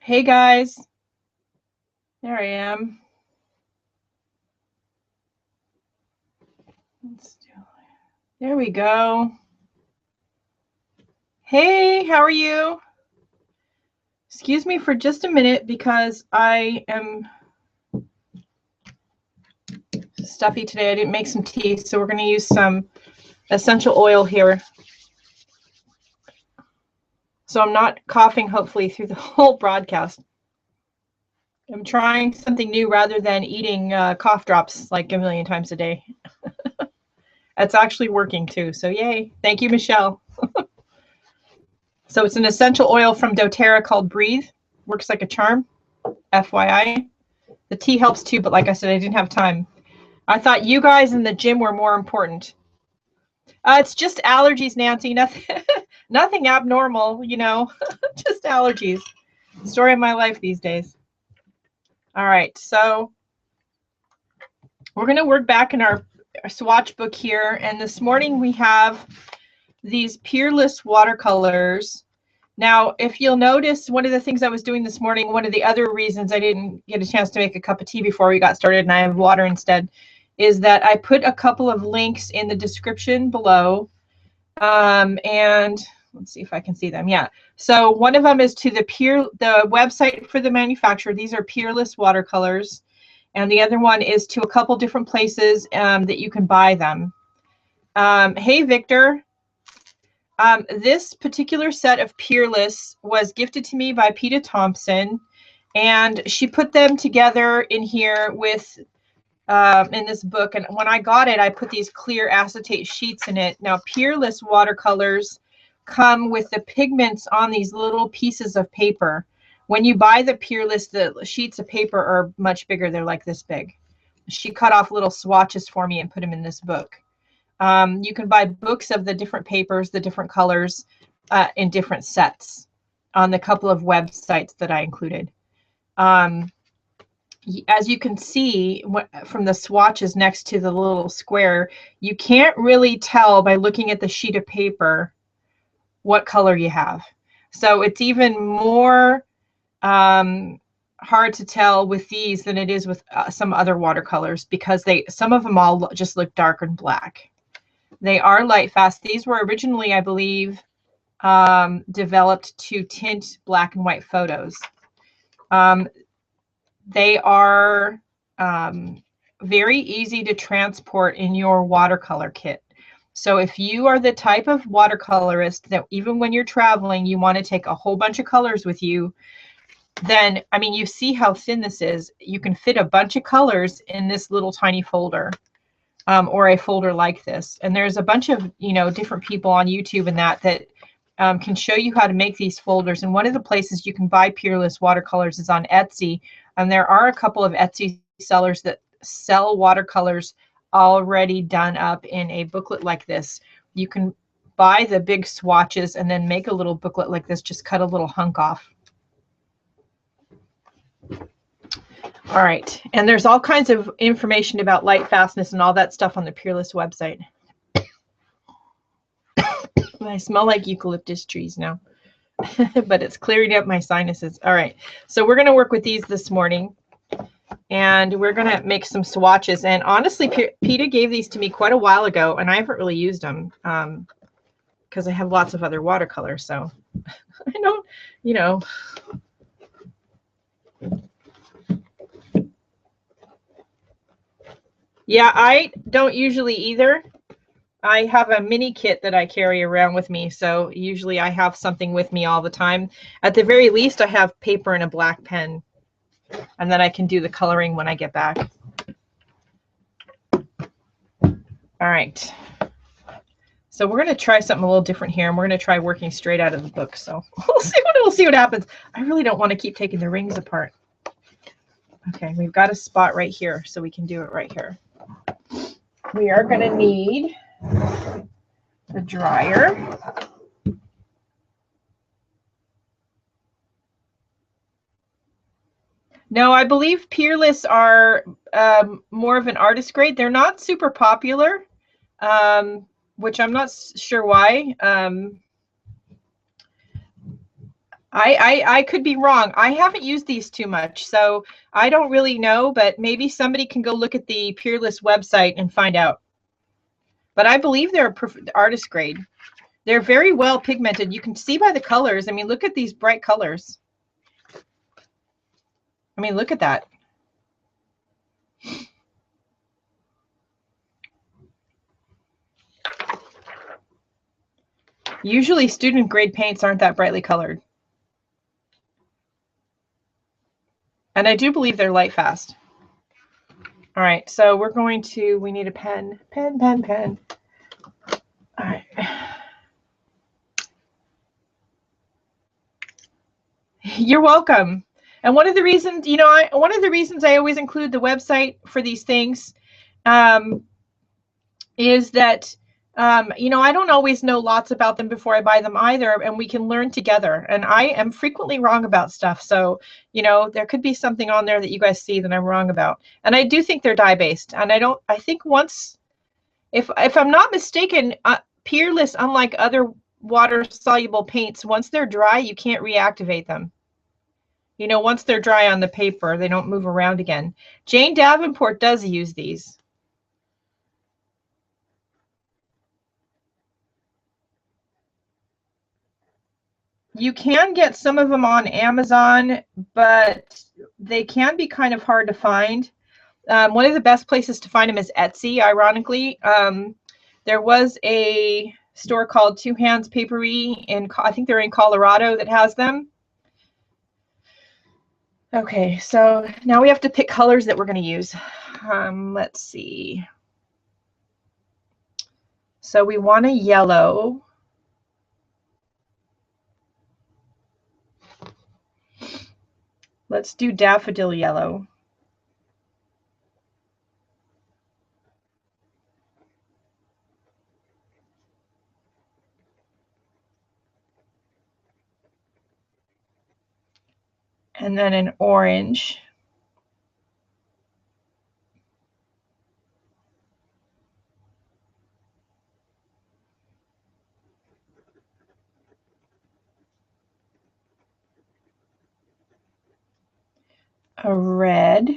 Hey guys, there I am. There we go. Hey, how are you? Excuse me for just a minute because I am stuffy today. I didn't make some tea, so we're going to use some essential oil here. So I'm not coughing, hopefully, through the whole broadcast. I'm trying something new rather than eating cough drops like a million times a day. That's actually working too, so yay. Thank you, Michelle. So it's an essential oil from doTERRA called Breathe. Works like a charm, FYI. The tea helps too, but like I said, I didn't have time. I thought you guys in the gym were more important. It's just allergies, Nancy. Nothing abnormal, you know, just allergies. Story of my life these days. All right, so we're going to work back in our swatch book here. And this morning we have these Peerless watercolors. Now, if you'll notice, one of the things I was doing this morning, one of the other reasons I didn't get a chance to make a cup of tea before we got started and I have water instead, is that I put a couple of links in the description below. And let's see if I can see them. Yeah. So one of them is to the website for the manufacturer. These are Peerless watercolors. And the other one is to a couple different places that you can buy them. Hey, Victor. This particular set of Peerless was gifted to me by Peta Thompson, and she put them together in here with in this book. And when I got it, I put these clear acetate sheets in it. Now, Peerless watercolors come with the pigments on these little pieces of paper. When you buy the Peerless, the sheets of paper are much bigger. They're like this big. She cut off little swatches for me and put them in this book. You can buy books of the different papers, the different colors in different sets on the couple of websites that I included. As you can see from the swatches next to the little square, you can't really tell by looking at the sheet of paper what color you have. So it's even more hard to tell with these than it is with some other watercolors, because some of them all just look dark and black. They are light fast. These were originally, I believe, developed to tint black and white photos. They are very easy to transport in your watercolor kit. So if you are the type of watercolorist that even when you're traveling, you want to take a whole bunch of colors with you, then, I mean, you see how thin this is. You can fit a bunch of colors in this little tiny folder. Or a folder like this. And there's a bunch of, different people on YouTube and that can show you how to make these folders. And one of the places you can buy Peerless watercolors is on Etsy. And there are a couple of Etsy sellers that sell watercolors already done up in a booklet like this. You can buy the big swatches and then make a little booklet like this, just cut a little hunk off. All right, and there's all kinds of information about light fastness and all that stuff on the Peerless website. I smell like eucalyptus trees now, but it's clearing up my sinuses. All right, so we're going to work with these this morning, and we're going to make some swatches. And honestly, Peta gave these to me quite a while ago, and I haven't really used them because I have lots of other watercolors. So I don't, Yeah, I don't usually either. I have a mini kit that I carry around with me, so usually I have something with me all the time. At the very least, I have paper and a black pen, and then I can do the coloring when I get back. All right. So we're going to try something a little different here, and we're going to try working straight out of the book. So we'll see what happens. I really don't want to keep taking the rings apart. Okay, we've got a spot right here, so we can do it right here. We are going to need the dryer. No, I believe Peerless are more of an artist grade. They're not super popular, which I'm not sure why. I could be wrong. I haven't used these too much, so I don't really know, but maybe somebody can go look at the Peerless website and find out. But I believe they're artist grade. They're very well pigmented. You can see by the colors. I mean, look at these bright colors. I mean, look at that. Usually student grade paints aren't that brightly colored. And I do believe they're light fast. All right, so we're going to, we need a pen. Pen. All right. You're welcome. And one of the reasons, you know, one of the reasons I always include the website for these things is that, you know, I don't always know lots about them before I buy them either, and we can learn together. And I am frequently wrong about stuff. So, you know, there could be something on there that you guys see that I'm wrong about. And I do think they're dye-based. And I think once, if I'm not mistaken, Peerless, unlike other water-soluble paints, once they're dry, you can't reactivate them. You know, once they're dry on the paper, they don't move around again. Jane Davenport does use these. You can get some of them on Amazon, but they can be kind of hard to find. One of the best places to find them is Etsy, ironically. There was a store called Two Hands Papery, I think they're in Colorado, that has them. Okay, so now we have to pick colors that we're going to use. Let's see. So we want a yellow. Let's do daffodil yellow. And then an orange. A red.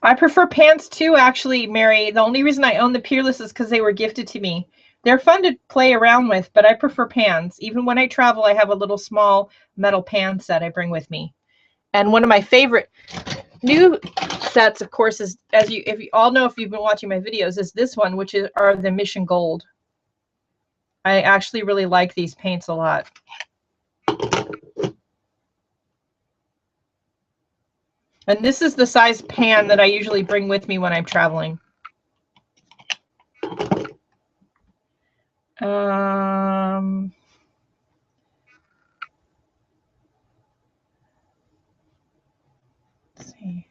I prefer pants too, actually, Mary. The only reason I own the Peerless is because they were gifted to me. They're fun to play around with, but I prefer pans. Even when I travel, I have a little small metal pan set I bring with me. And one of my favorite new sets, of course, is, if you all know, if you've been watching my videos, is this one, which are the Mission Gold. I actually really like these paints a lot. And this is the size pan that I usually bring with me when I'm traveling. Let's see.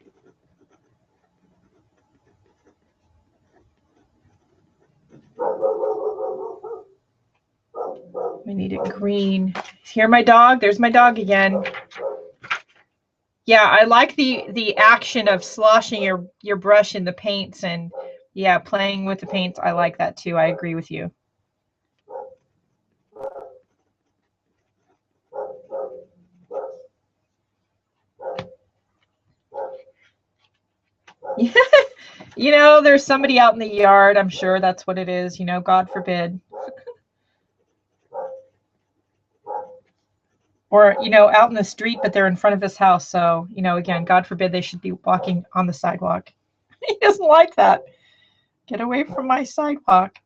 We need it green. Hear my dog? There's my dog again. Yeah, I like the action of sloshing your brush in the paints and, yeah, playing with the paints. I like that too. I agree with you. You know, there's somebody out in the yard. I'm sure that's what it is. You know, God forbid. Or, you know, out in the street, but they're in front of his house. So, you know, again, God forbid they should be walking on the sidewalk. He doesn't like that. Get away from my sidewalk.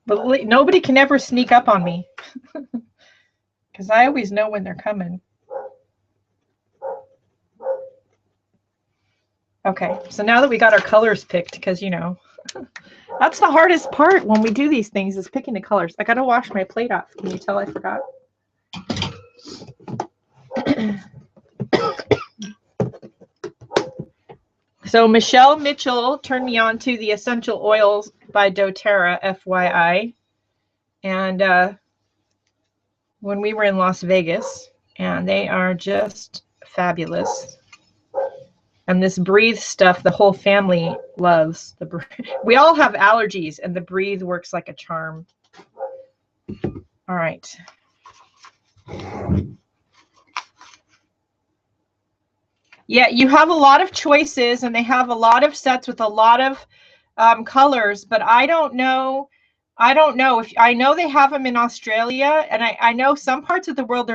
But nobody can ever sneak up on me because I always know when they're coming. Okay, so now that we got our colors picked, because, you know, that's the hardest part when we do these things, is picking the colors. I got to wash my plate off. Can you tell I forgot? So Michelle Mitchell turned me on to the Essential Oils by doTERRA, FYI. And when we were in Las Vegas, and they are just fabulous. And this Breathe stuff, the whole family loves. We all have allergies, and the Breathe works like a charm. All right. Yeah, you have a lot of choices, and they have a lot of sets with a lot of colors, but I don't know. I don't know if I know they have them in Australia, and I know some parts of the world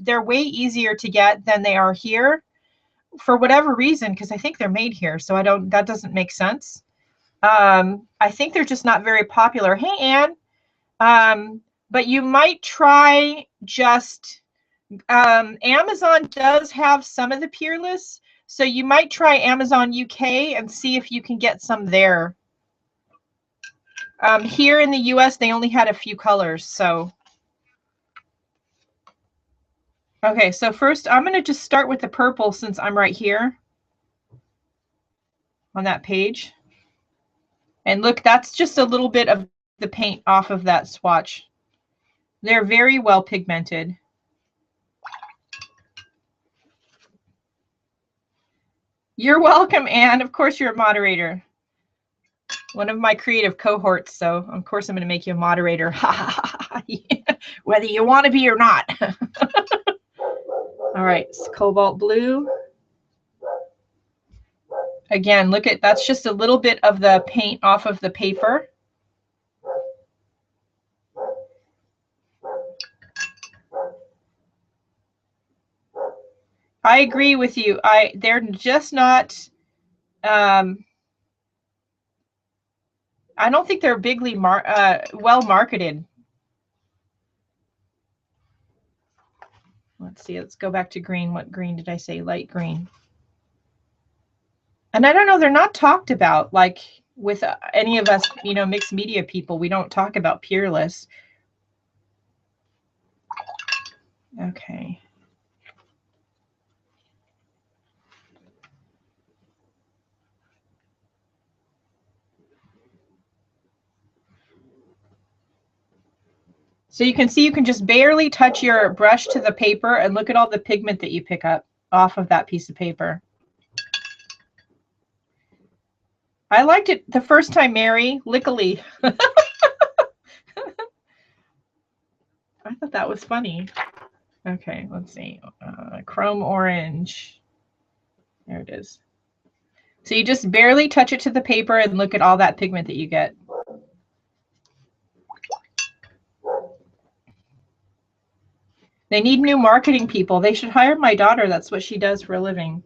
they're way easier to get than they are here for whatever reason, because I think they're made here. So that doesn't make sense. I think they're just not very popular. Hey, Anne, but you might try just Amazon does have some of the Peerless, so you might try Amazon UK and see if you can get some there. Here in the US, they only had a few colors, so. Okay, so first I'm going to just start with the purple since I'm right here on that page. And look, that's just a little bit of the paint off of that swatch. They're very well pigmented. You're welcome, Anne. Of course, you're a moderator. One of my creative cohorts, so of course I'm going to make you a moderator. Whether you want to be or not. All right, it's cobalt blue. Again, look at, that's just a little bit of the paint off of the paper. I agree with you. They're just not, I don't think they're bigly well marketed. Let's see, let's go back to green. What green did I say? Light green. And I don't know, they're not talked about like with any of us, you know, mixed media people. We don't talk about Peerless. Okay. So you can see you can just barely touch your brush to the paper and look at all the pigment that you pick up off of that piece of paper. I liked it the first time, Mary. Lickily. I thought that was funny. Okay, let's see. Chrome orange. There it is. So you just barely touch it to the paper and look at all that pigment that you get. They need new marketing people. They should hire my daughter. That's what she does for a living.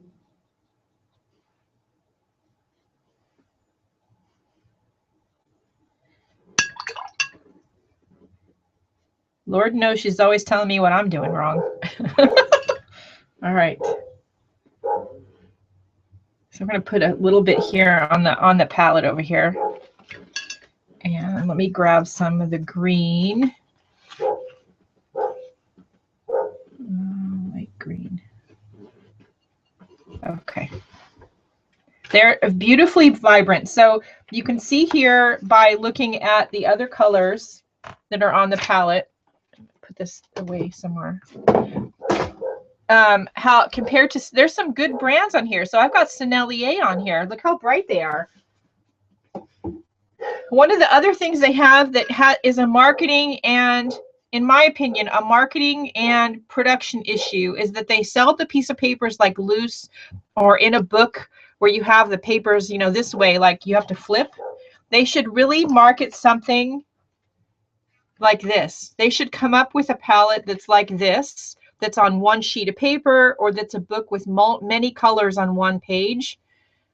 Lord knows she's always telling me what I'm doing wrong. All right. So I'm going to put a little bit here on the palette over here. And let me grab some of the green. Light green. Okay. They're beautifully vibrant. So you can see here by looking at the other colors that are on the palette. Put this away somewhere. How compared to, there's some good brands on here. So I've got Snail on here. Look how bright they are. One of the other things they have that is a marketing and, in my opinion, a marketing and production issue is that they sell the piece of papers like loose or in a book where you have the papers, you know, this way, like you have to flip. They should really market something like this. They should come up with a palette that's like this, that's on one sheet of paper, or that's a book with many colors on one page.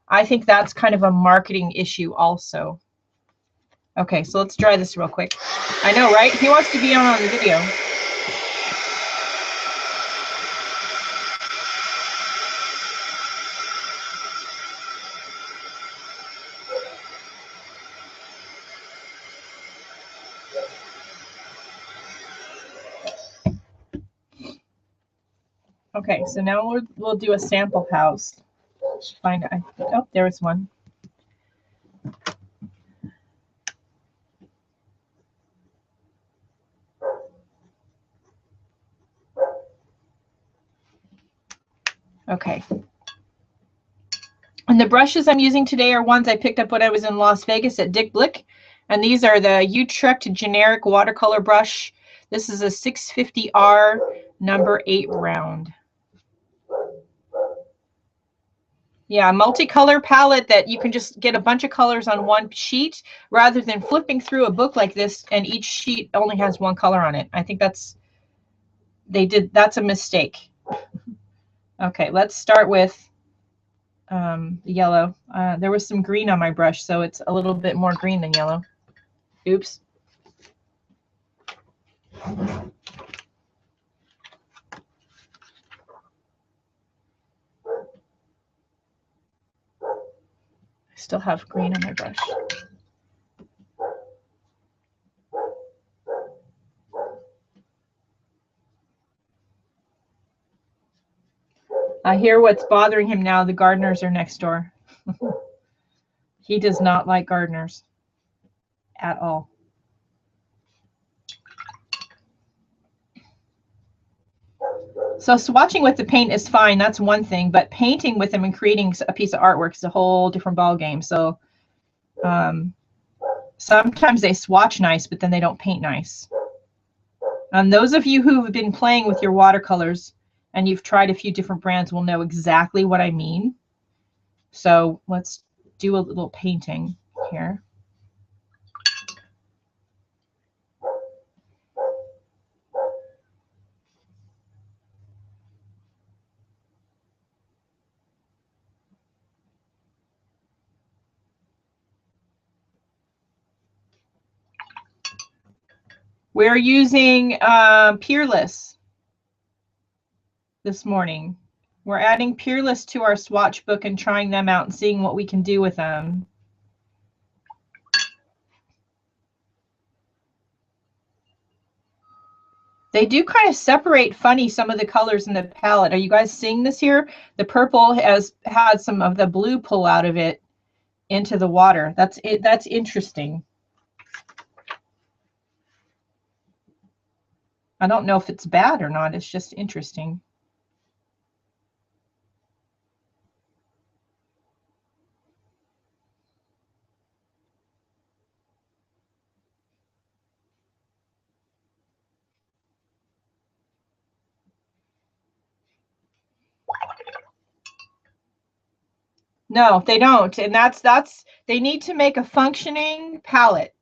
I think that's kind of a marketing issue also. Okay, so let's dry this real quick. I know, right? He wants to be on the video. Okay, so now we'll do a sample house. Find, oh, there was one. Okay. And the brushes I'm using today are ones I picked up when I was in Las Vegas at Dick Blick. And these are the Utrecht generic watercolor brush. This is a 650R number 8 round. Yeah, multicolor palette that you can just get a bunch of colors on one sheet rather than flipping through a book like this and each sheet only has one color on it. I think that's a mistake. Okay, let's start with the yellow. There was some green on my brush, so it's a little bit more green than yellow. Oops. I still have green on my brush. I hear what's bothering him now. The gardeners are next door. He does not like gardeners at all. So swatching with the paint is fine. That's one thing. But painting with them and creating a piece of artwork is a whole different ball game. So sometimes they swatch nice, but then they don't paint nice. Those of you who have been playing with your watercolors and you've tried a few different brands will know exactly what I mean. So let's do a little painting here. We're using Peerless this morning. We're adding Peerless to our swatch book and trying them out and seeing what we can do with them. They do kind of separate funny some of the colors in the palette. Are you guys seeing this here? The purple has had some of the blue pull out of it into the water. That's interesting. I don't know if it's bad or not. It's just interesting. No, they don't. And that's they need to make a functioning palette.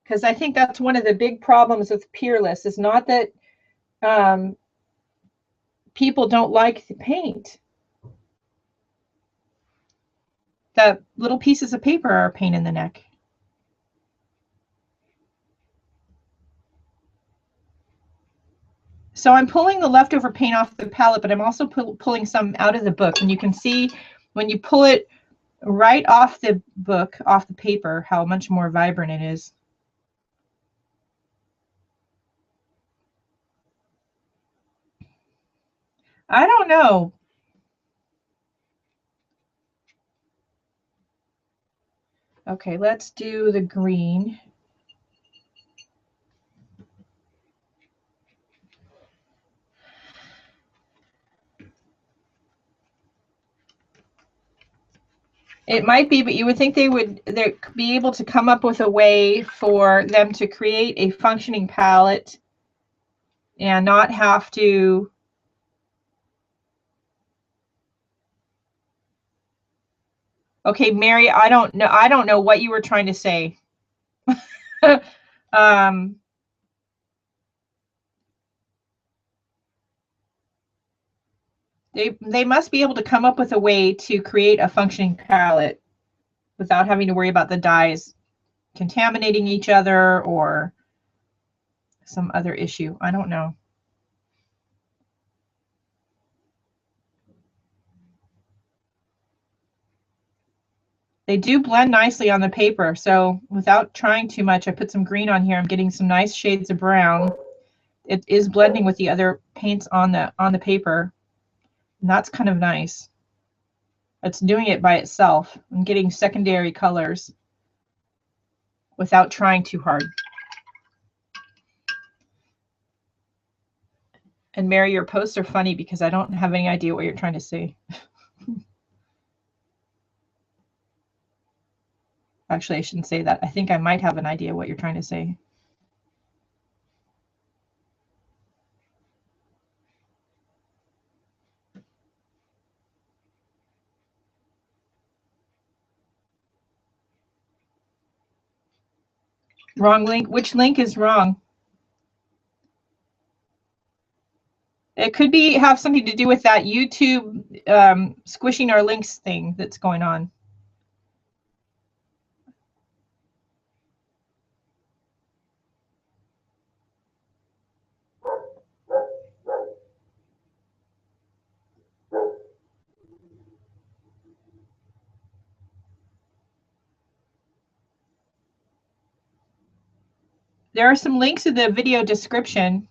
Because I think that's one of the big problems with Peerless is not that people don't like the paint. The little pieces of paper are a pain in the neck. So I'm pulling the leftover paint off the palette, but I'm also pulling some out of the book. And you can see when you pull it right off the book, off the paper, how much more vibrant it is. I don't know. Okay, let's do the green. It might be, but you would think they would be able to come up with a way for them to create a functioning palette and not have to. Okay, Mary, I don't know what you were trying to say. They must be able to come up with a way to create a functioning palette without having to worry about the dyes contaminating each other or some other issue. I don't know. They do blend nicely on the paper. So without trying too much, I put some green on here. I'm getting some nice shades of brown. It is blending with the other paints on the paper. And that's kind of nice. It's doing it by itself. I'm getting secondary colors without trying too hard. And Mary, your posts are funny because I don't have any idea what you're trying to say. Actually, I shouldn't say that. I think I might have an idea what you're trying to say. Wrong link. Which link is wrong? It could be have something to do with that YouTube squishing our links thing that's going on. There are some links in the video description.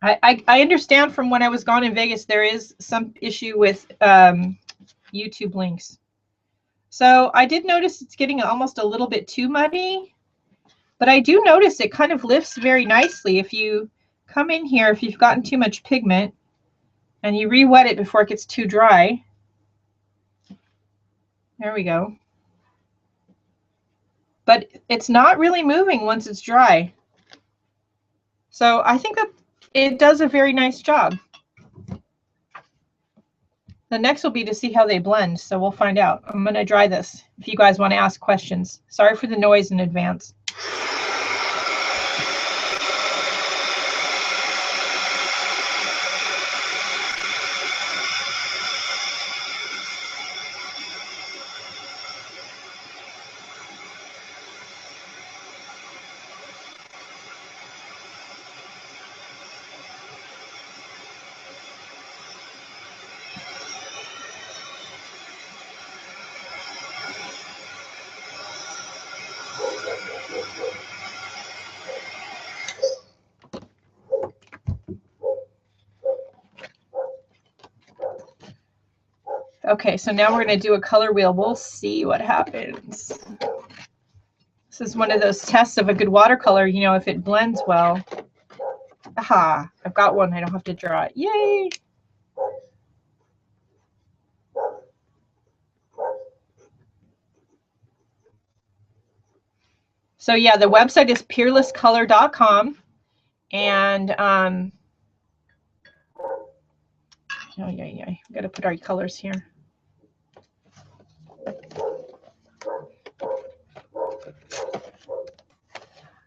I understand from when I was gone in Vegas, there is some issue with YouTube links. So I did notice it's getting almost a little bit too muddy, but I do notice it kind of lifts very nicely. If you come in here, if you've gotten too much pigment and you re-wet it before it gets too dry. There we go. But it's not really moving once it's dry. So I think that it does a very nice job. The next will be to see how they blend, so we'll find out. I'm going to dry this if you guys want to ask questions. Sorry for the noise in advance. Okay, so now we're going to do a color wheel. We'll see what happens. This is one of those tests of a good watercolor, you know, if it blends well. Aha, I've got one. I don't have to draw it. Yay! So yeah, the website is peerlesscolor.com. And oh yeah, we got to put our colors here.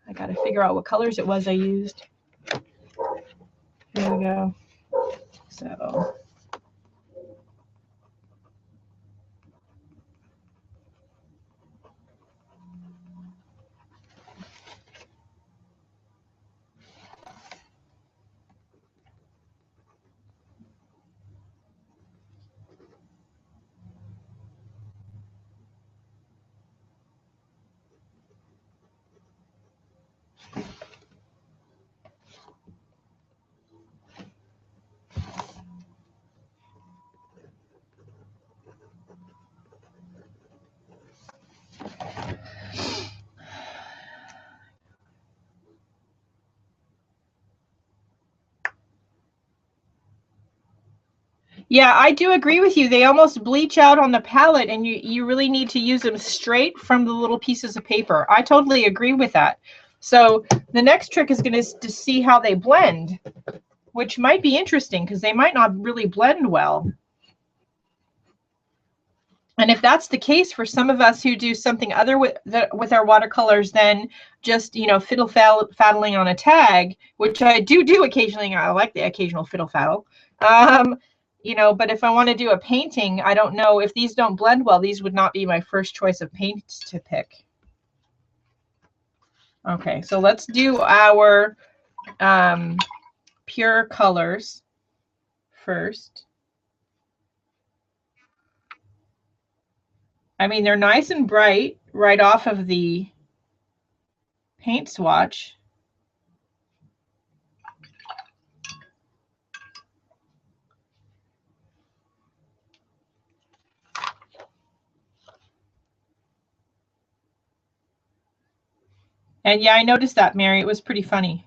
I got to figure out what colors it was I used. Here we go. So yeah, I do agree with you. They almost bleach out on the palette, and you really need to use them straight from the little pieces of paper. I totally agree with that. So the next trick is going to see how they blend, which might be interesting because they might not really blend well. And if that's the case for some of us who do something other with our watercolors than just, you know, fiddle faddling on a tag, which I do occasionally. I like the occasional fiddle faddle. You know, but if I want to do a painting, I don't know, if these don't blend well, these would not be my first choice of paints to pick. Okay, so let's do our pure colors first. I mean, they're nice and bright right off of the paint swatch. And yeah, I noticed that, Mary. It was pretty funny.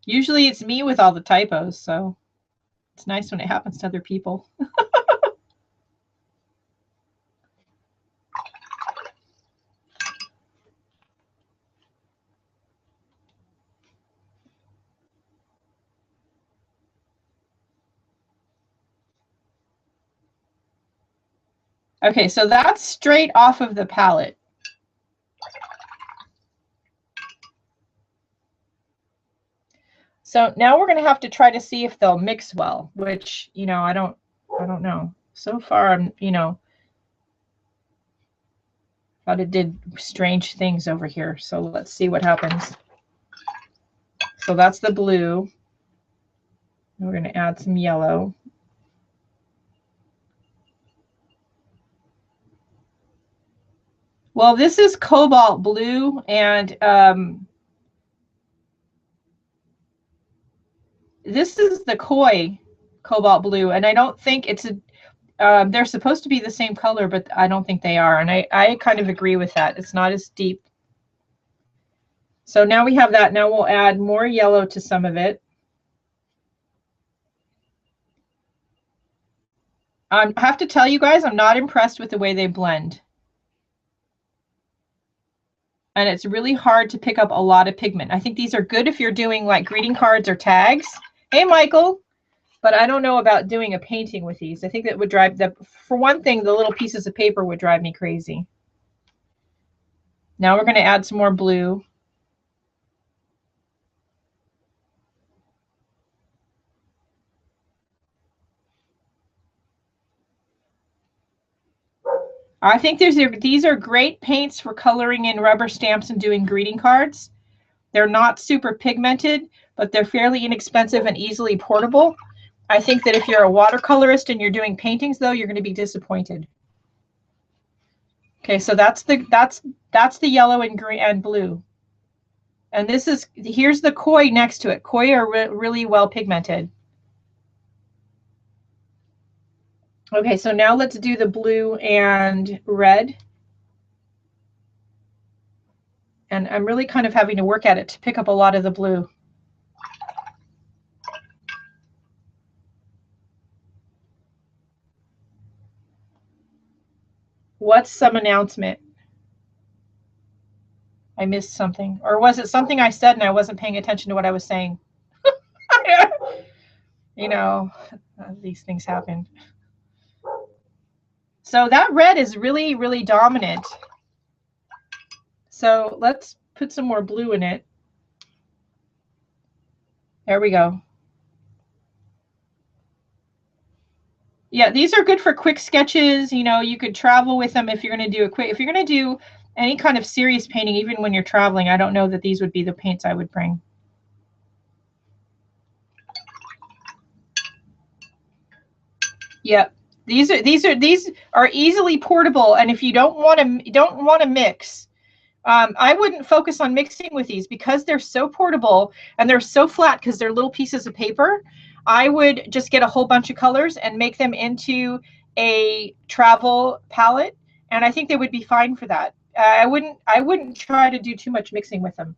Usually it's me with all the typos, so it's nice when it happens to other people. Okay, so that's straight off of the palette. So now we're going to have to try to see if they'll mix well, which, you know, I don't know. So far, I'm, you know, thought it did strange things over here. So let's see what happens. So that's the blue. We're going to add some yellow. Well, this is cobalt blue, and this is the koi cobalt blue, and I don't think it's a they're supposed to be the same color, but I don't think they are, and I kind of agree with that. It's not as deep. So now we have that. Now we'll add more yellow to some of it. I have to tell you guys, I'm not impressed with the way they blend. And it's really hard to pick up a lot of pigment. I think these are good if you're doing like greeting cards or tags. Hey, Michael. But I don't know about doing a painting with these. I think that would drive the, for one thing, the little pieces of paper would drive me crazy. Now we're going to add some more blue. I think these are great paints for coloring in rubber stamps and doing greeting cards. They're not super pigmented, but they're fairly inexpensive and easily portable. I think that if you're a watercolorist and you're doing paintings, though, you're going to be disappointed. Okay, so that's the yellow and green and blue. And this is, here's the koi next to it. Koi are really well pigmented. Okay, so now let's do the blue and red. And I'm really kind of having to work at it to pick up a lot of the blue. What's some announcement? I missed something. Or was it something I said and I wasn't paying attention to what I was saying? You know, these things happen. So that red is really, really dominant. So let's put some more blue in it. There we go. Yeah, these are good for quick sketches. You know, you could travel with them if you're going to do a quick, if you're going to do any kind of serious painting, even when you're traveling. I don't know that these would be the paints I would bring. Yep. These are easily portable, and if you don't want to mix, I wouldn't focus on mixing with these because they're so portable and they're so flat because they're little pieces of paper. I would just get a whole bunch of colors and make them into a travel palette, and I think they would be fine for that. I wouldn't try to do too much mixing with them.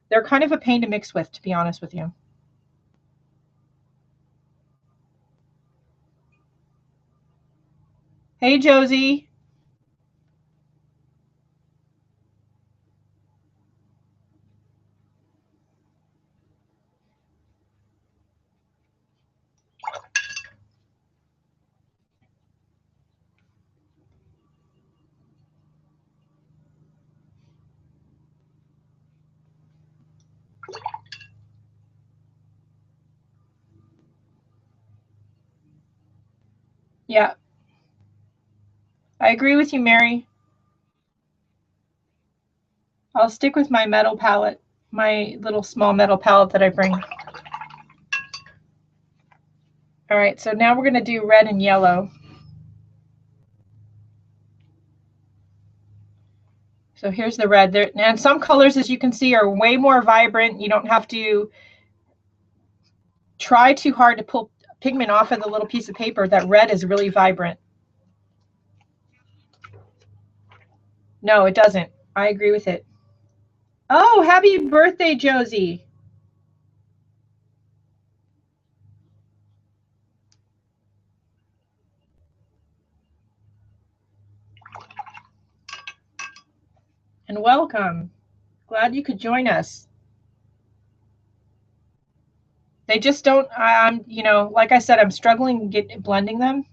They're kind of a pain to mix with, to be honest with you. Hey, Josie. Yeah, I agree with you, Mary. I'll stick with my metal palette, my little small metal palette that I bring. All right, so now we're going to do red and yellow. So here's the red there, and some colors, as you can see, are way more vibrant. You don't have to try too hard to pull pigment off of the little piece of paper. That red is really vibrant. No, it doesn't. I agree with it. Oh, happy birthday, Josie. and welcome. Glad you could join us. They just don't, I'm, you know, like I said, I'm struggling blending them.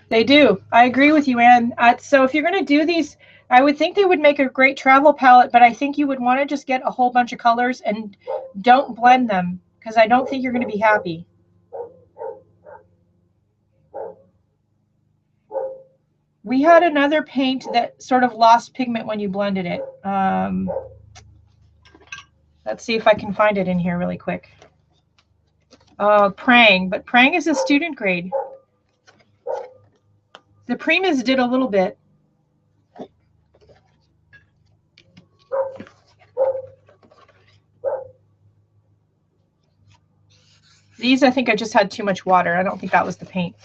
They do. I agree with you, Anne. So if you're going to do these, I would think they would make a great travel palette, but I think you would want to just get a whole bunch of colors and don't blend them, because I don't think you're going to be happy. We had another paint that sort of lost pigment when you blended it. Let's see if I can find it in here really quick. Prang, but Prang is a student grade. The Primas did a little bit. These, I think I just had too much water. I don't think that was the paint.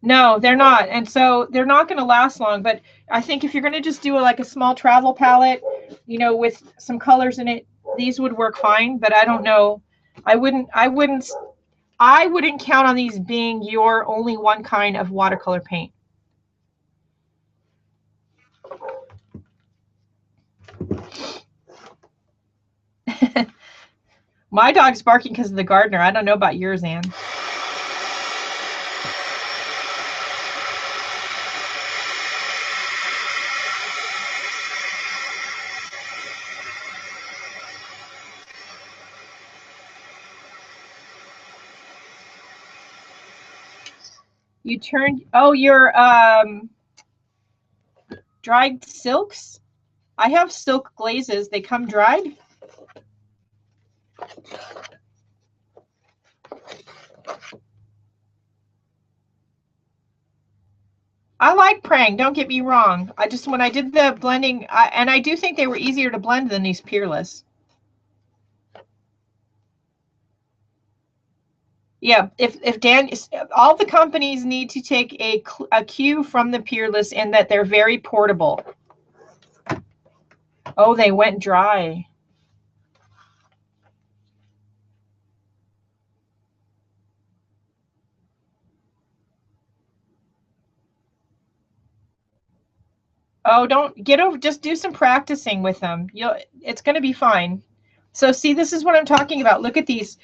No, they're not. And so they're not going to last long. But I think if you're going to just do like a small travel palette, you know, with some colors in it, these would work fine. But I don't know. I wouldn't count on these being your only one kind of watercolor paint. My dog's barking because of the gardener. I don't know about yours, Anne. You turned, oh, your dried silks? I have silk glazes. They come dried. I like Prang, don't get me wrong. I just, when I did the blending, and I do think they were easier to blend than these Peerless. Yeah, if Dan, all the companies need to take a cue from the Peerless in that they're very portable. Oh, they went dry. Oh, don't get over, just do some practicing with them. It's going to be fine. So see, this is what I'm talking about. Look at these.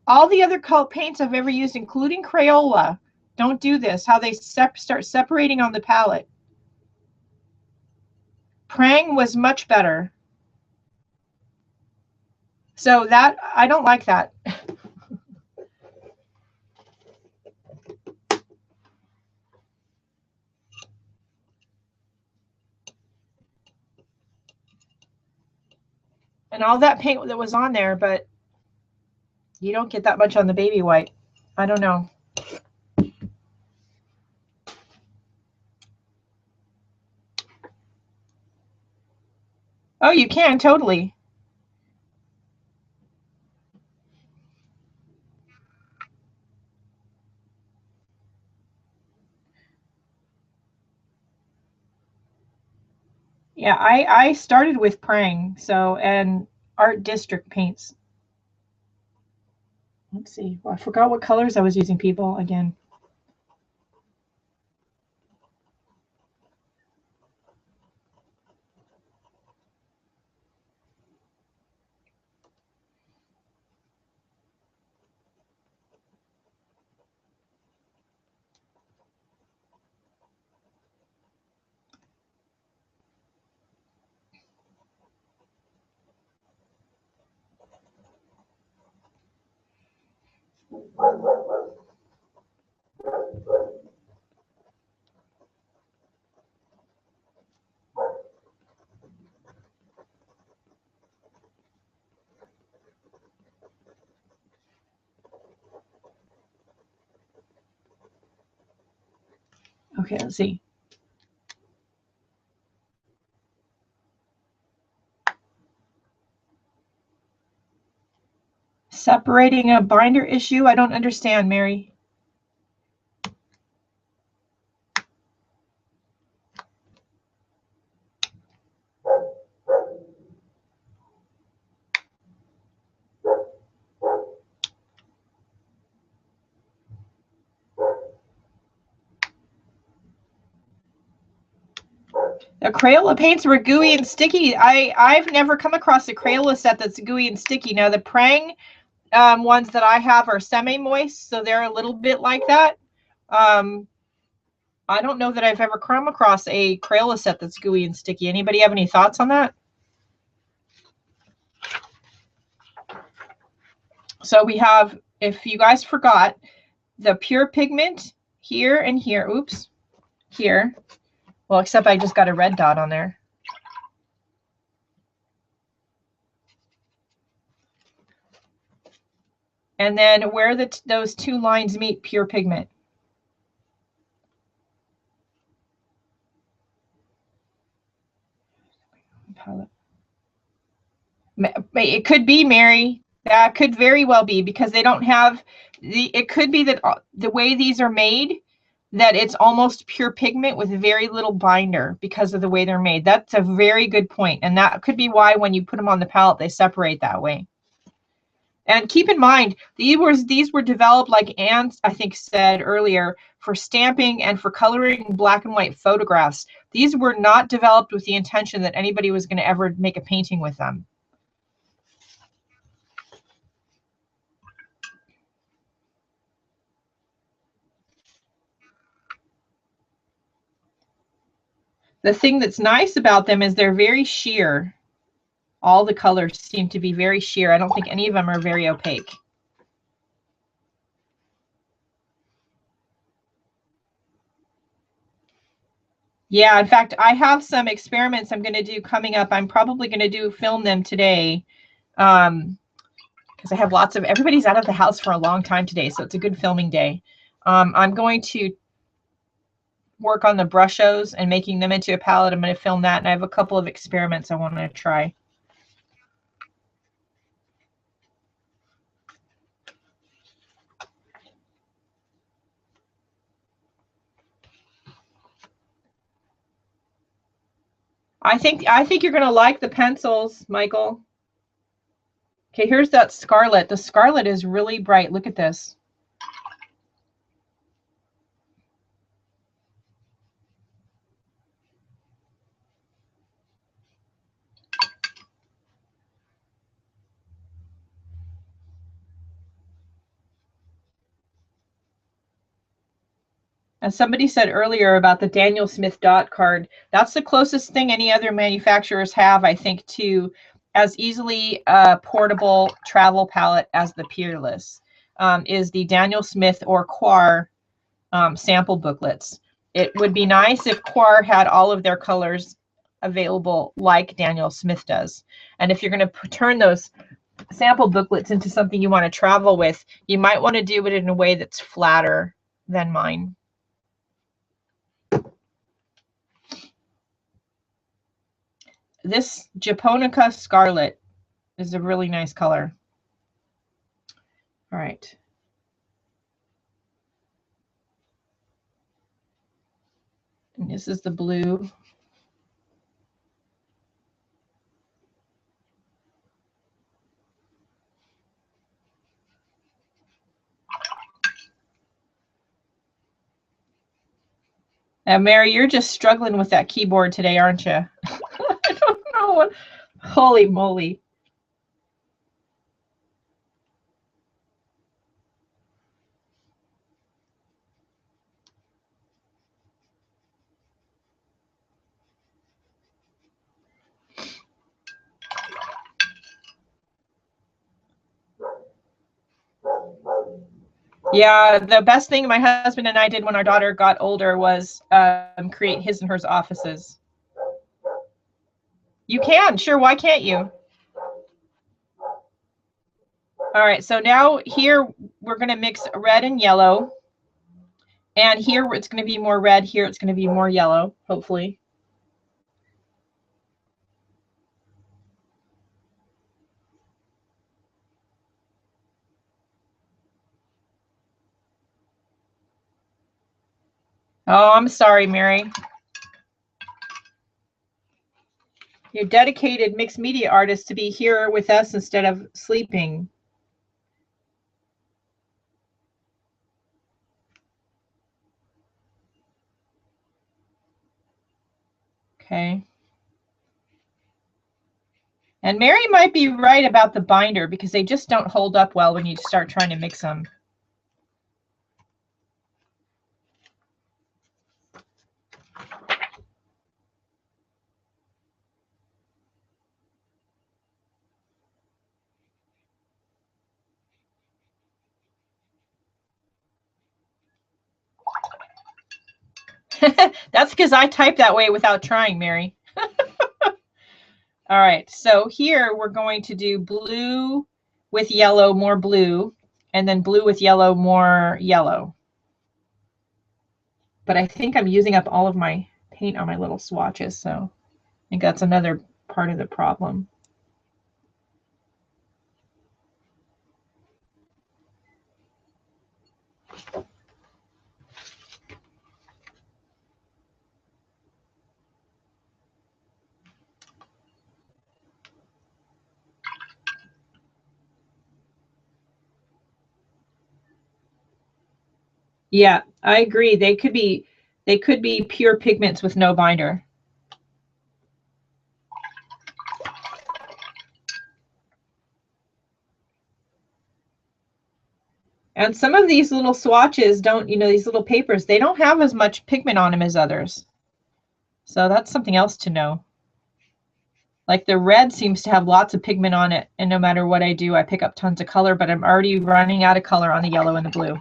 All the other paints I've ever used, including Crayola, don't do this. How they start separating on the palette. Prang was much better. So that, I don't like that. And all that paint that was on there, but you don't get that much on the baby white. I don't know. Oh, you can, totally. Yeah, I started with Prang, so, and Art District paints. Let's see. Well, I forgot what colors I was using, people, again. Okay, let's see. Separating a binder issue? I don't understand, Mary. The Crayola paints were gooey and sticky. I've never come across a Crayola set that's gooey and sticky. Now the Prang ones that I have are semi-moist, so they're a little bit like that. I don't know that I've ever come across a Crayola set that's gooey and sticky. Anybody have any thoughts on that? So we have, if you guys forgot, the pure pigment here and here. Oops, here. Well, except I just got a red dot on there. And then where those two lines meet, pure pigment. Palette. It could be, Mary. That could very well be, because they don't have it could be that the way these are made, that it's almost pure pigment with very little binder because of the way they're made. That's a very good point. And that could be why when you put them on the palette, they separate that way. And keep in mind, these were developed, like Anne, I think, said earlier, for stamping and for coloring black and white photographs. These were not developed with the intention that anybody was going to ever make a painting with them. The thing that's nice about them is they're very sheer. All the colors seem to be very sheer. I don't think any of them are very opaque. Yeah, in fact, I have some experiments I'm going to do coming up. I'm probably going to film them today, because I have lots of, everybody's out of the house for a long time today, so it's a good filming day. I'm going to work on the brushos and making them into a palette. I'm going to film that, and I have a couple of experiments I want to try. I think you're going to like the pencils, Michael. Okay, here's that scarlet. The scarlet is really bright. Look at this. And somebody said earlier about the Daniel Smith dot card. That's the closest thing any other manufacturers have, I think, to as easily a portable travel palette as the Peerless, is the Daniel Smith or Quar sample booklets. It would be nice if Quar had all of their colors available like Daniel Smith does. And if you're going to turn those sample booklets into something you want to travel with, you might want to do it in a way that's flatter than mine. This Japonica Scarlet is a really nice color. All right. And this is the blue. Now, Mary, you're just struggling with that keyboard today, aren't you? I don't know what. Holy moly. Yeah, the best thing my husband and I did when our daughter got older was create his and hers offices. You can, sure, why can't you? All right, so now here we're going to mix red and yellow. And here it's going to be more red, here it's going to be more yellow, hopefully. Oh, I'm sorry, Mary. You're dedicated mixed media artist to be here with us instead of sleeping. Okay. And Mary might be right about the binder because they just don't hold up well when you start trying to mix them. That's because I type that way without trying, Mary. All right, so here we're going to do blue with yellow, more blue, and then blue with yellow, more yellow. But I think I'm using up all of my paint on my little swatches, so I think that's another part of the problem. Yeah, I agree. They could be pure pigments with no binder. And some of these little swatches don't, you know, these little papers, they don't have as much pigment on them as others. So that's something else to know. Like the red seems to have lots of pigment on it, and no matter what I do, I pick up tons of color, but I'm already running out of color on the yellow and the blue.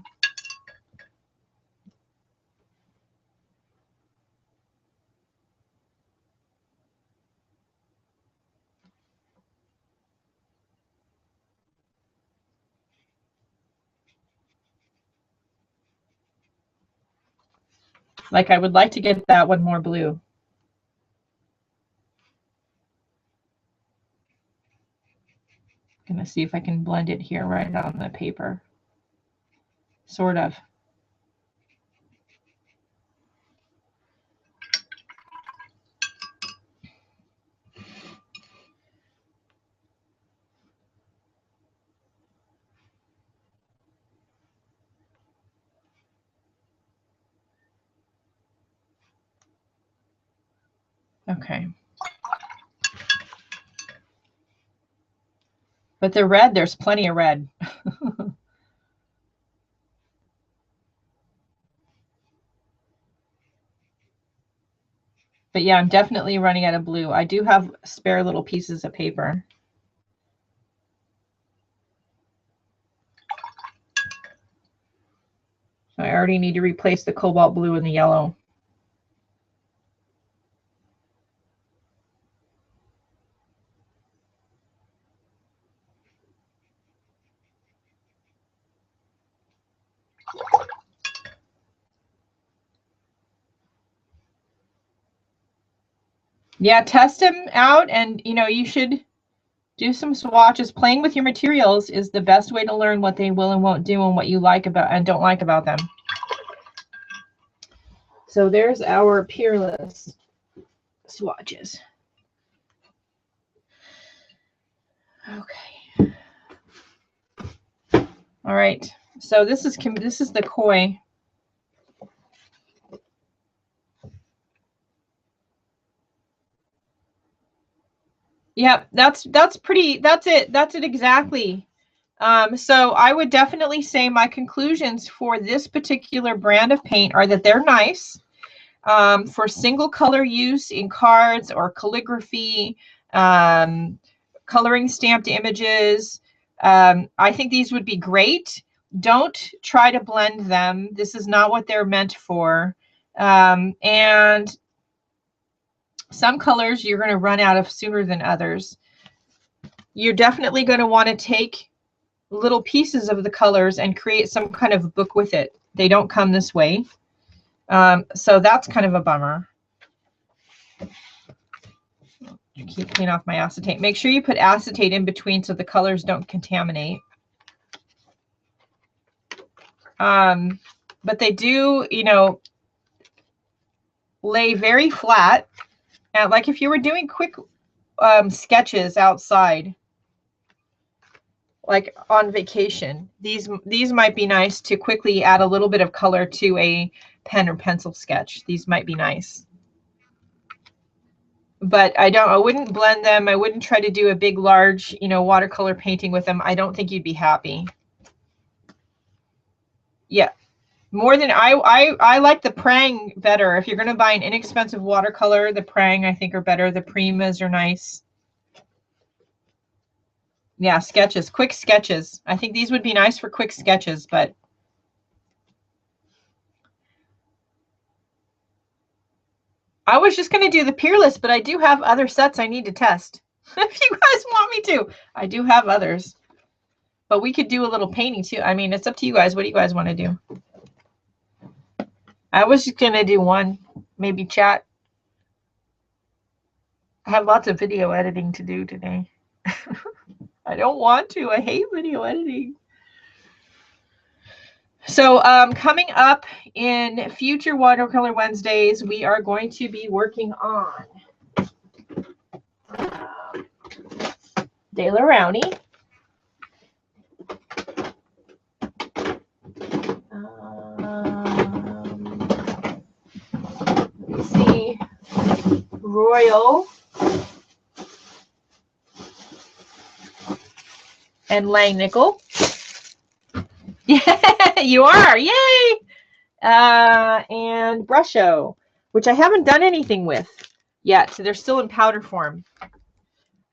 Like I would like to get that one more blue. I'm gonna see if I can blend it here right on the paper. Sort of. Okay. But the red, there's plenty of red. But yeah, I'm definitely running out of blue. I do have spare little pieces of paper. So I already need to replace the cobalt blue and the yellow. Yeah, test them out, and you know, you should do some swatches. Playing with your materials is the best way to learn what they will and won't do and what you like about and don't like about them. So there's our Peerless swatches. Okay. All right. So this is the koi. Yep, that's it exactly. So I would definitely say my conclusions for this particular brand of paint are that they're nice for single color use in cards or calligraphy, coloring stamped images. I think these would be great. Don't try to blend them. This is not what they're meant for. And some colors you're going to run out of sooner than others. You're definitely going to want to take little pieces of the colors and create some kind of book with it. They don't come this way. So that's kind of a bummer. Keep clean off my acetate. Make sure you put acetate in between so the colors don't contaminate. But they do, you know, lay very flat. And like if you were doing quick sketches outside, like on vacation, these might be nice to quickly add a little bit of color to a pen or pencil sketch. These might be nice. But I wouldn't blend them. I wouldn't try to do a big, large, you know, watercolor painting with them. I don't think you'd be happy. Yeah. More than I like the Prang better. If you're going to buy an inexpensive watercolor, the Prang I think are better. The Primas are nice. Yeah, sketches, quick sketches. I think these would be nice for quick sketches, but I was just going to do the Peerless, but I do have other sets I need to test. If you guys want me to, I do have others. But we could do a little painting too. I mean, it's up to you guys. What do you guys want to do? I was just going to do one, maybe chat. I have lots of video editing to do today. I don't want to. I hate video editing. So coming up in future Watercolor Wednesdays, we are going to be working on De La Rowney. Let's see, Royal and Langnickel. Yeah, you are. Yay! And Brusho, which I haven't done anything with yet. So they're still in powder form.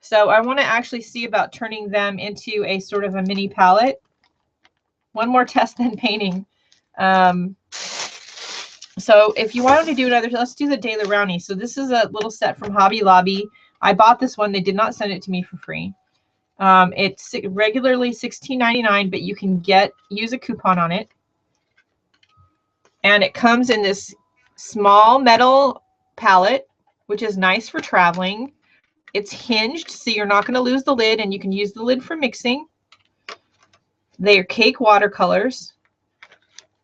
So I want to actually see about turning them into a sort of a mini palette. One more test then painting. So if you want to do another, let's do the De La Rowney. So this is a little set from Hobby Lobby. I bought this one. They did not send it to me for free. It's regularly $16.99, but you can use a coupon on it. And it comes in this small metal palette, which is nice for traveling. It's hinged, so you're not going to lose the lid, and you can use the lid for mixing. They are cake watercolors.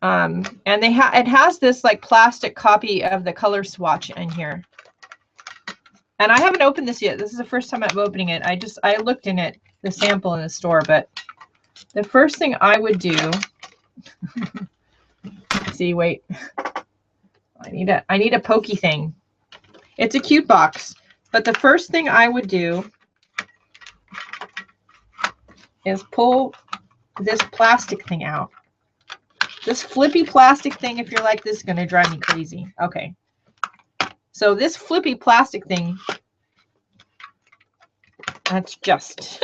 And it has this like plastic copy of the color swatch in here. And I haven't opened this yet. This is the first time I'm opening it. I looked in it, the sample in the store, but the first thing I would do, see, wait, I need a pokey thing. It's a cute box, but the first thing I would do is pull this plastic thing out. This flippy plastic thing, if you're like this, is going to drive me crazy. Okay. So this flippy plastic thing, that's just,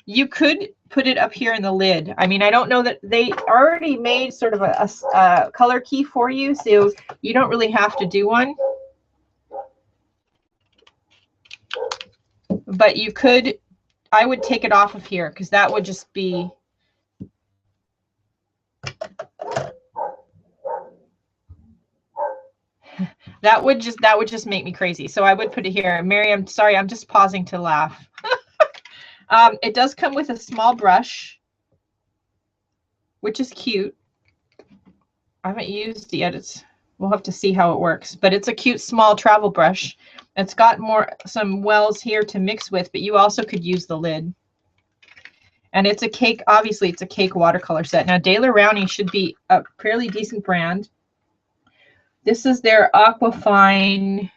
you could put it up here in the lid. I mean, I don't know that they already made sort of a color key for you, so you don't really have to do one. But you could, I would take it off of here because that would just be, that would just make me crazy. So I would put it here. Mary, I'm sorry, I'm just pausing to laugh. It does come with a small brush, which is cute. I haven't used the edits. We'll have to see how it works, but it's a cute small travel brush. It's got some wells here to mix with, but you also could use the lid. And it's a cake, obviously it's a cake watercolor set. Now De La Rowney should be a fairly decent brand. This is their Aquafine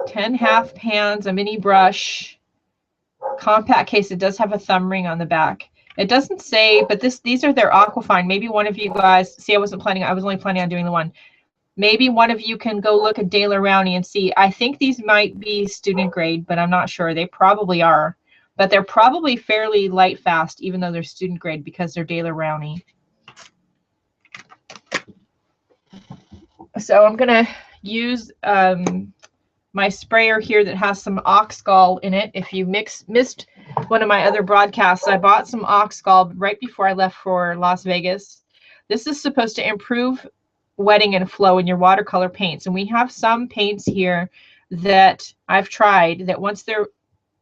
ten half pans, a mini brush, compact case. It does have a thumb ring on the back. It doesn't say, but these are their Aquafine. Maybe one of you guys, see, I was only planning on doing the one. Maybe one of you can go look at De La Rowney and see. I think these might be student grade, but I'm not sure. They probably are. But they're probably fairly light fast, even though they're student grade, because they're De La Rowney. So I'm going to use my sprayer here that has some Oxgall in it. If you missed one of my other broadcasts, I bought some Oxgall right before I left for Las Vegas. This is supposed to improve wetting and flow in your watercolor paints. And we have some paints here that I've tried that once they're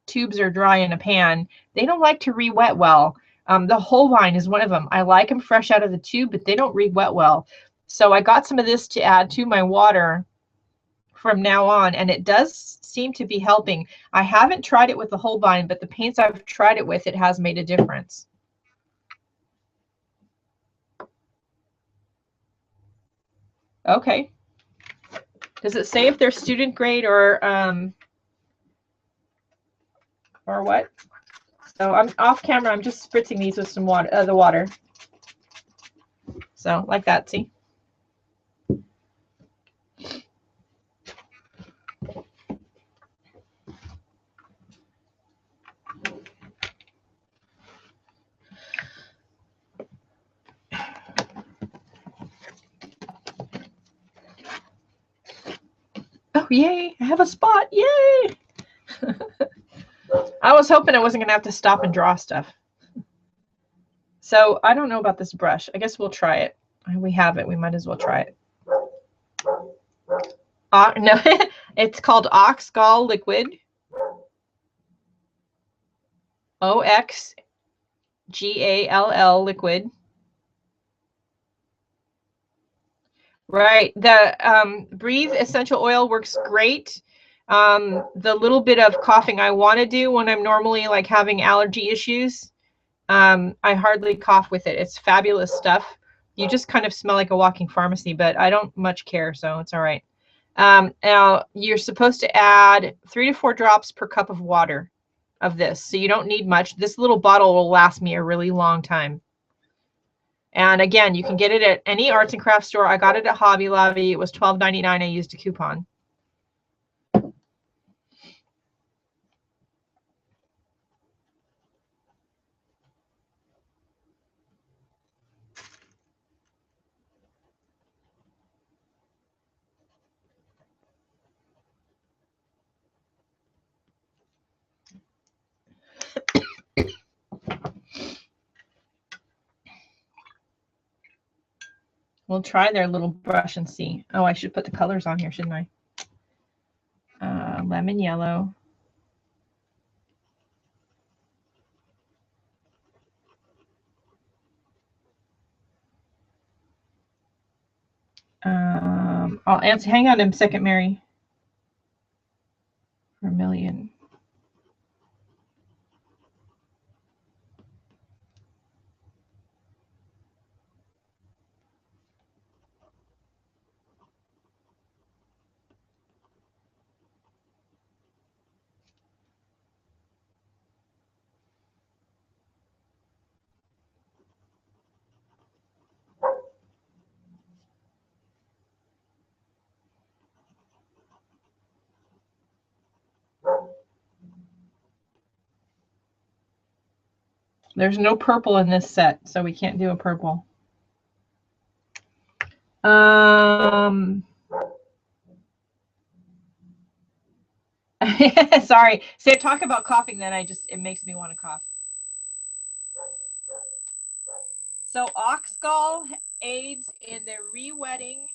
tubes are dry in a pan, they don't like to re-wet well. The whole vine is one of them. I like them fresh out of the tube, but they don't re-wet well. So I got some of this to add to my water from now on, and it does seem to be helping. I haven't tried it with the whole vine, but the paints I've tried it with, it has made a difference. Okay. Does it say if they're student grade or what? So I'm off camera. I'm just spritzing these with some water, the water. So like that, see? Oh, yay. I have a spot. Yay. I was hoping I wasn't going to have to stop and draw stuff. So I don't know about this brush. I guess we'll try it. We have it. We might as well try it. No, it's called Oxgall Liquid. Oxgall Liquid. Right. The Breathe essential oil works great. The little bit of coughing I want to do when I'm normally like having allergy issues, I hardly cough with it. It's fabulous stuff. You just kind of smell like a walking pharmacy, but I don't much care, so it's all right. Now you're supposed to add 3 to 4 drops per cup of water of this, so you don't need much. This little bottle will last me a really long time. And again, you can get it at any arts and crafts store. I got it at Hobby Lobby. It was $12.99. I used a coupon. We'll try their little brush and see. Oh, I should put the colors on here, shouldn't I? Lemon yellow. I'll answer. Hang on a second, Mary. Vermilion. There's no purple in this set, so we can't do a purple. Sorry. So talk about coughing, then it makes me want to cough. So Oxgall aids in the re-wetting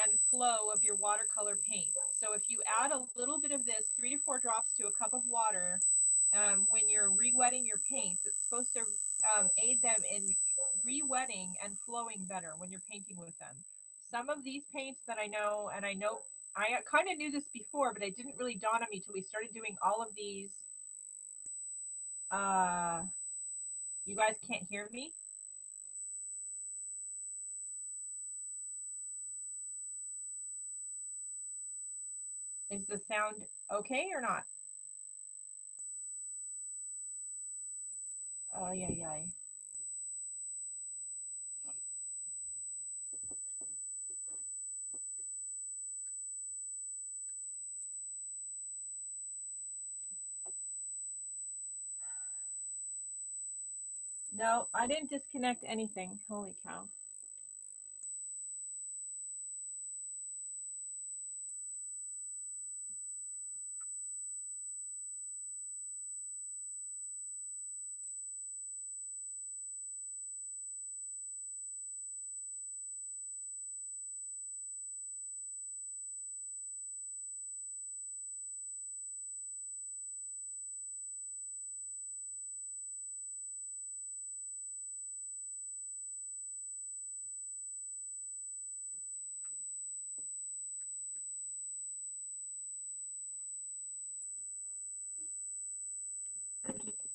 and flow of your watercolor paint. So if you add a little bit of this, 3 to 4 drops to a cup of water, when you're re-wetting your paints, it's supposed to aid them in re-wetting and flowing better when you're painting with them. Some of these paints that I know, and I know I kind of knew this before, but it didn't really dawn on me till we started doing all of these. You guys can't hear me? Is the sound okay or not? Oh, yeah, yeah. No, I didn't disconnect anything. Holy cow. Thank you.